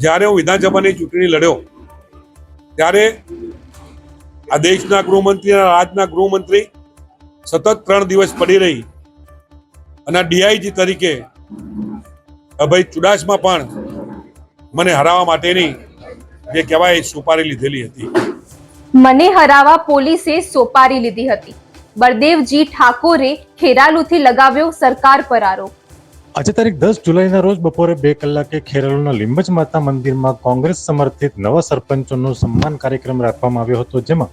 જ્યારે હું વિધાનસભાની ચૂંટણી લડ્યો ત્યારે આ દેશના ગૃહમંત્રી અને રાજ્યના ગૃહમંત્રી સતત 3 દિવસ પડી રહી અને ડીઆઈજી તરીકે અભય ચુડાસમા પણ મને હરાવવા માટેની જે કહેવાય સુપારી લીધેલી હતી. મને હરાવવા પોલીસે સોપારી લીધી હતી. બળદેવજી ઠાકોરે ખેરાલુથી લગાવ્યો સરકાર પર આરોપ. આજે તારીખ 10 જુલાઈના રોજ બપોરે 2 કલાકે ખેરાલુના લીંબચ માતા મંદિરમાં કોંગ્રેસ સમર્થિત નવા સરપંચોનો સન્માન કાર્યક્રમ રાખવામાં આવ્યો હતો, જેમાં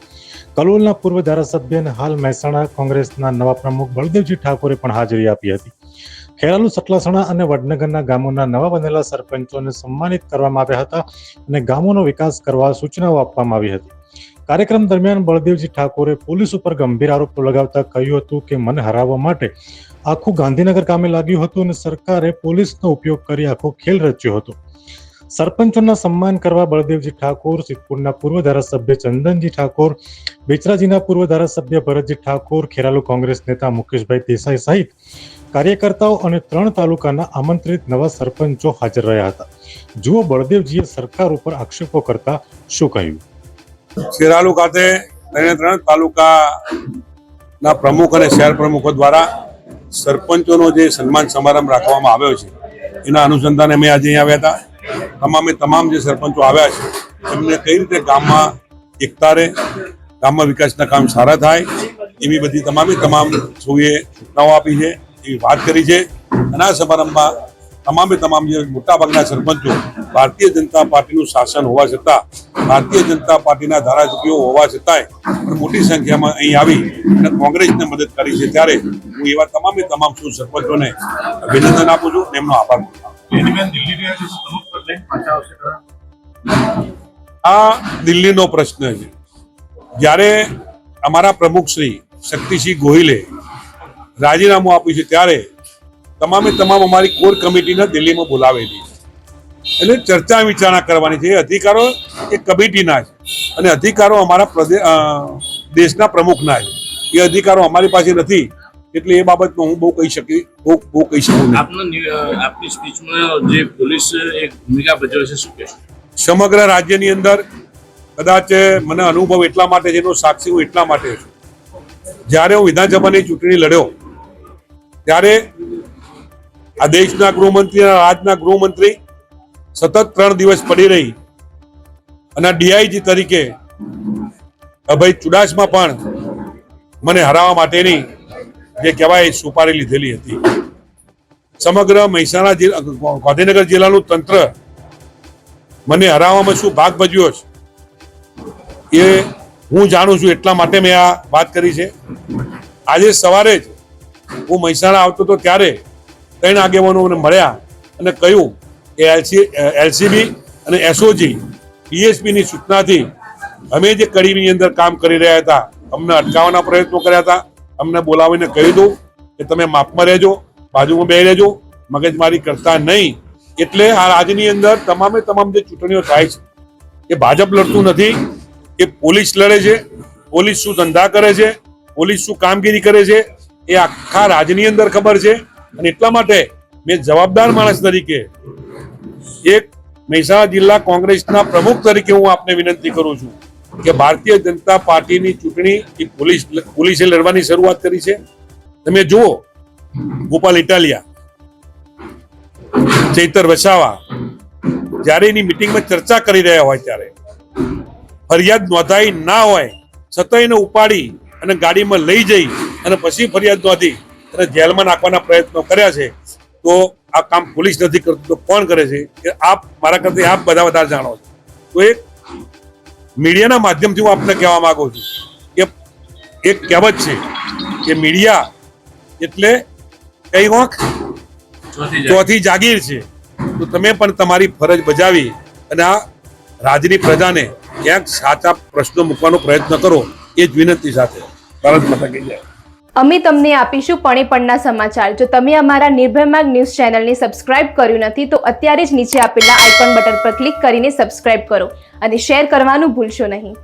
કલોલના પૂર્વ ધારાસભ્ય અને હાલ મહેસાણા કોંગ્રેસના નવા પ્રમુખ બળદેવજી ઠાકોરે પણ હાજરી આપી હતી. ખેરાલુ, સતલાસણા અને વડનગરના ગામોના નવા બનેલા સરપંચોને સન્માનિત કરવામાં આવ્યા હતા અને ગામોનો વિકાસ કરવા સૂચનાઓ આપવામાં આવી હતી. કાર્યક્રમ દરમિયાન બળદેવજી ઠાકોરે પોલીસ ઉપર ગંભીર આરોપો લગાવતા કહ્યું હતું કે મને હરાવવા માટે આખું ગાંધીનગર કામે લાગ્યું હતું અને સરકારે પોલીસનો ઉપયોગ કરી આખો ખેલ રચ્યો હતો. સરપંચોના સન્માન કરવા બળદેવજી ઠાકોર, સિદ્ધપુરના પૂર્વ ધારાસભ્ય ચંદનજી ઠાકોર, બેચરાજીના પૂર્વ ધારાસભ્ય ભરતજી ઠાકોર, ખેરાલુ કોંગ્રેસ નેતા મુકેશભાઈ દેસાઈ સહિત કાર્યકર્તાઓ અને 3 તાલુકાના આમંત્રિત નવા સરપંચો હાજર રહ્યા હતા. જુઓ બળદેવજીએ સરકાર ઉપર આક્ષેપો કરતા શું કહ્યું. ખેરાલુ ખાતે 3 તાલુકાના પ્રમુખ અને શહેર પ્રમુખો દ્વારા સરપંચોનો જે સન્માન સમારંભ રાખવામાં આવ્યો છે એના અનુસંધાને અમે આજે અહીંયા આવ્યા હતા. તમામ જે સરપંચો આવ્યા છે એમને કઈ રીતે ગામમાં એકતા રહે, ગામમાં વિકાસના કામ સારા થાય એવી બધી તમામ સૌએ સૂચનાઓ આપી છે, એવી વાત કરી છે. અને આ સમારંભમાં તમામ જે મોટાભાગના સરપંચો ભારતીય જનતા પાર્ટીનું શાસન હોવા છતાં, ભારતીય જનતા પાર્ટીના ધારાસભ્યો હોવા છતાંય પણ મોટી સંખ્યામાં અહીં આવી અને કોંગ્રેસને મદદ કરી છે. ત્યારે હું એવા તમામ સૌ સરપંચોને અભિનંદન આપું છું અને એમનો આભાર માનું છું. આ દિલ્હીનો પ્રશ્ન છે. જ્યારે અમારા પ્રમુખ શ્રી શક્તિસિંહ ગોહિલે રાજીનામું આપ્યું છે ત્યારે તમામ અમારી કોર કમિટીને દિલ્હીમાં બોલાવેલી એટલે ચર્ચા વિચારણા કરવાની છે. અધિકારો એ કમિટીના છે અને અધિકારો અમારા દેશના પ્રમુખના છે. એ અધિકારો અમારી પાસે નથી એટલે એ બાબતમાં હું બહુ કહી શકું નહીં. આપની સ્પીચમાં જે પોલીસ એક ભૂમિકા ભજવે છે, શું કહેશો? સમગ્ર રાજ્યની અંદર કદાચ મને અનુભવ એટલા માટે છે, એનો સાક્ષી હું એટલા માટે છું. જ્યારે હું વિધાનસભાની ચૂંટણી લડ્યો ત્યારે આ દેશના ગૃહમંત્રી અને રાજ્યના ગૃહમંત્રી સતત 3 દિવસ પડી રહી અને ડીઆઈજી તરીકે અભય ચુડાસમા પણ મને હરાવવા માટેની જે કહેવાય સુપારી લીધેલી હતી. સમગ્ર મહેસાણા ગાંધીનગર જિલ્લાનું તંત્ર મને હરાવવામાં શું ભાગ ભજવ્યો છે એ હું જાણું છું, એટલા માટે મેં આ વાત કરી છે. આજે સવારે જ હું મહેસાણા આવતો હતો ત્યારે 3 આગેવાનો મને મળ્યા અને કહ્યું કે એલસીબી અને એસઓજી ડીએસપીની સૂચનાથી અમે જે કડીની અંદર કામ કરી રહ્યા હતા અમને અટકાવવાના પ્રયત્નો કર્યા હતા. અમને બોલાવીને કહી દઉં કે તમે માપમાં રહેજો, બાજુમાં બેસી રહેજો, મગજમારી કરતા નહીં. એટલે આ રાજ્યની અંદર તમામ જે ચૂંટણીઓ થાય છે એ ભાજપ લડતું નથી, એ પોલીસ લડે છે. પોલીસ શું ધંધા કરે છે, પોલીસ શું કામગીરી કરે છે એ આખા રાજ્યની અંદર ખબર છે. અને એટલા માટે મેં જવાબદાર માણસ તરીકે એક મહેસાણા જિલ્લા કોંગ્રેસના પ્રમુખ તરીકે હું આપને વિનંતી કરું છું કે ભારતીય જનતા પાર્ટીની ચૂંટણી પોલીસે લડવાની શરૂઆત કરી છે. તમે જુઓ, ગોપાલ ઇટાલિયા, ચૈતર વસાવા જ્યારે એની મિટિંગમાં ચર્ચા કરી રહ્યા હોય ત્યારે ફરિયાદ નોંધાઈ ના હોય છતાં એને ઉપાડી અને ગાડીમાં લઈ જઈ અને પછી ફરિયાદ નોંધી અને જેલમાં નાખવાના પ્રયત્નો કર્યા છે. તો આ કામ પોલીસ નથી કરતું તો કોણ કરે છે? કે આપ મારા કરતા આપ બધા વધારે જાણો છો. તો એક મીડિયાના માધ્યમથી હું આપને કહેવા માંગુ છું કે એક કહેવત છે કે મીડિયા એટલે કઈ વાંક ચોથી જાગીર છે. તો તમે પણ તમારી ફરજ બજાવી અને આ રાજ્યની પ્રજાને ક્યાંક સાચા પ્રશ્નો મૂકવાનો પ્રયત્ન કરો, એ જ વિનંતી સાથે ભારત માતા કી જય. અમે તમને આપીશું પળેપળના સમાચાર. જો તમે અમારા નિર્ભય માર્ગ ન્યૂઝ ચેનલને સબસ્ક્રાઇબ કર્યું નથી તો અત્યારે જ નીચે આપેલા આઇકોન બટન પર ક્લિક કરીને સબસ્ક્રાઇબ કરો અને શેર કરવાનું ભૂલશો નહીં.